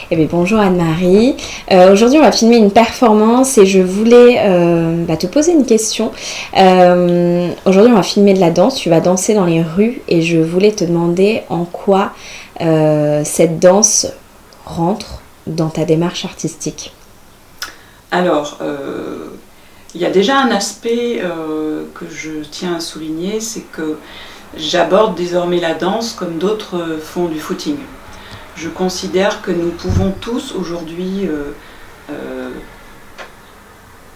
Eh bien, bonjour Anne-Marie. Aujourd'hui, on va filmer une performance et je voulais te poser une question. Aujourd'hui, on va filmer de la danse. Tu vas danser dans les rues et je voulais te demander en quoi cette danse rentre dans ta démarche artistique. Alors, il y a déjà un aspect que je tiens à souligner, c'est que j'aborde désormais la danse comme d'autres font du footing. Je considère que nous pouvons tous aujourd'hui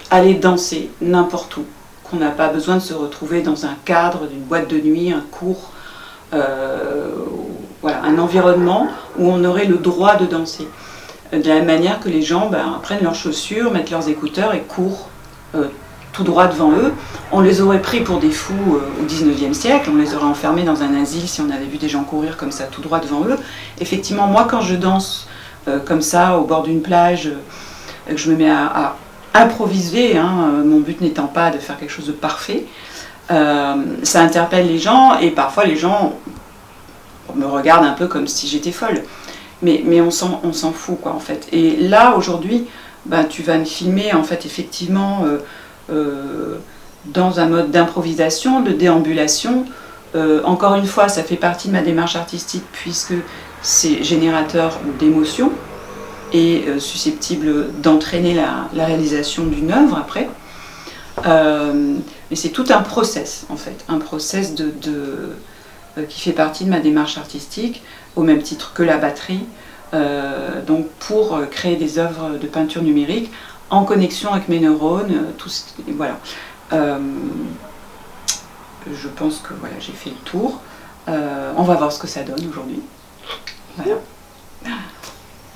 aller danser n'importe où, qu'on n'a pas besoin de se retrouver dans un cadre d'une boîte de nuit, un cours, voilà, un environnement où on aurait le droit de danser. De la même manière que les gens prennent leurs chaussures, mettent leurs écouteurs et courent tout droit devant eux. On les aurait pris pour des fous au 19e siècle, on les aurait enfermés dans un asile si on avait vu des gens courir comme ça tout droit devant eux. Effectivement, moi quand je danse comme ça au bord d'une plage, que je me mets à improviser, mon but n'étant pas de faire quelque chose de parfait, ça interpelle les gens et parfois les gens me regardent un peu comme si j'étais folle. Mais on s'en fout quoi en fait. Et là aujourd'hui, tu vas me filmer en fait effectivement dans un mode d'improvisation, de déambulation. Encore une fois, ça fait partie de ma démarche artistique puisque c'est générateur d'émotions et susceptible d'entraîner la réalisation d'une œuvre après. Mais c'est tout un process en fait, un process qui fait partie de ma démarche artistique, au même titre que la batterie, donc pour créer des œuvres de peinture numérique en connexion avec mes neurones, voilà. Je pense que voilà, j'ai fait le tour. On va voir ce que ça donne aujourd'hui. Voilà.